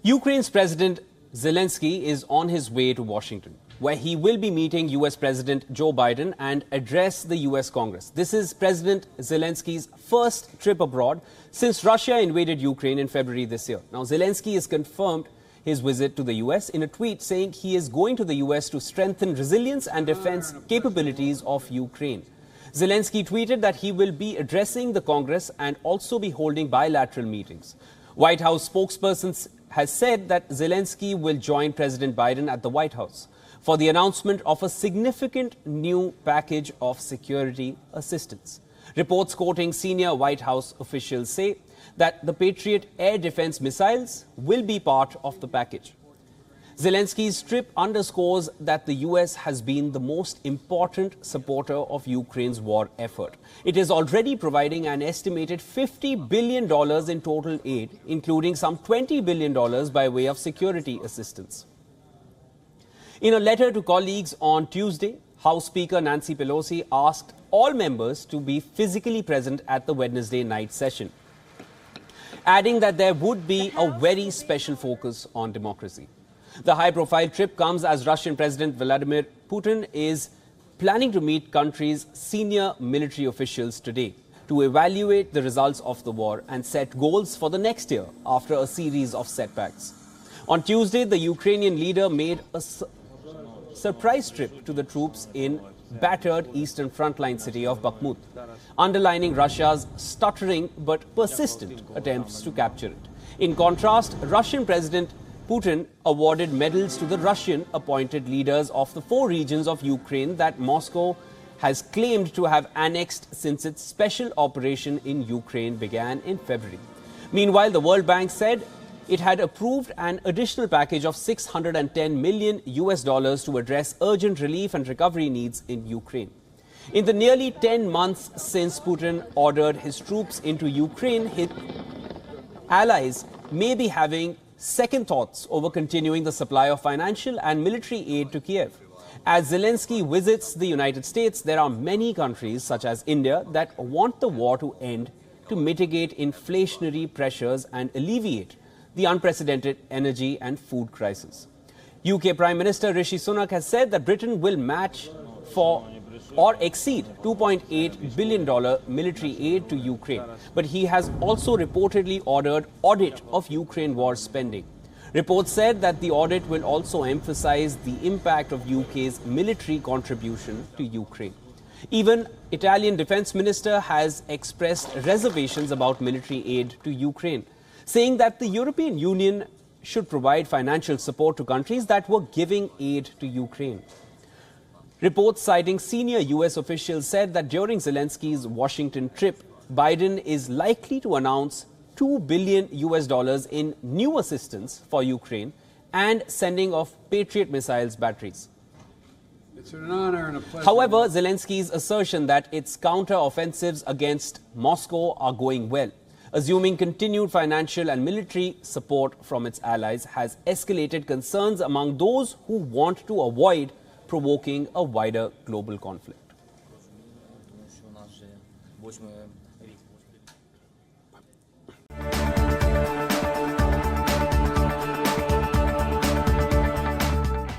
Ukraine's President Zelensky is on his way to Washington, where he will be meeting US President Joe Biden and address the US Congress. This is President Zelensky's first trip abroad since Russia invaded Ukraine in February this year. Now, Zelensky has confirmed his visit to the US in a tweet saying he is going to the US to strengthen resilience and defense capabilities of Ukraine. Zelensky tweeted that he will be addressing the Congress and also be holding bilateral meetings. White House spokesperson has said that Zelensky will join President Biden at the White House for the announcement of a significant new package of security assistance. Reports quoting senior White House officials say that the Patriot air defense missiles will be part of the package. Zelensky's trip underscores that the US has been the most important supporter of Ukraine's war effort. It is already providing an estimated $50 billion in total aid, including some $20 billion by way of security assistance. In a letter to colleagues on Tuesday, House Speaker Nancy Pelosi asked all members to be physically present at the Wednesday night session, adding that there would be a very special focus on democracy. The high-profile trip comes as Russian President Vladimir Putin is planning to meet country's senior military officials today to evaluate the results of the war and set goals for the next year after a series of setbacks. On Tuesday, the Ukrainian leader made a surprise trip to the troops in battered eastern frontline city of Bakhmut, underlining Russia's stuttering but persistent attempts to capture it. In contrast, Russian President Putin awarded medals to the Russian-appointed leaders of the 4 regions of Ukraine that Moscow has claimed to have annexed since its special operation in Ukraine began in February. Meanwhile, the World Bank said it had approved an additional package of $610 million to address urgent relief and recovery needs in Ukraine. In the nearly 10 months since Putin ordered his troops into Ukraine, his allies may be having second thoughts over continuing the supply of financial and military aid to Kiev. As Zelensky visits the United States, there are many countries, such as India, that want the war to end to mitigate inflationary pressures and alleviate the unprecedented energy and food crisis. UK Prime Minister Rishi Sunak has said that Britain will match for or exceed $2.8 billion military aid to Ukraine. But he has also reportedly ordered audit of Ukraine war spending. Reports said that the audit will also emphasize the impact of UK's military contribution to Ukraine. Even Italian Defense Minister has expressed reservations about military aid to Ukraine, saying that the European Union should provide financial support to countries that were giving aid to Ukraine. Reports citing senior US officials said that during Zelensky's Washington trip, Biden is likely to announce $2 billion in new assistance for Ukraine and sending of Patriot missiles batteries. It's an honor and a pleasure. However, Zelensky's assertion that its counter-offensives against Moscow are going well, assuming continued financial and military support from its allies, has escalated concerns among those who want to avoid provoking a wider global conflict.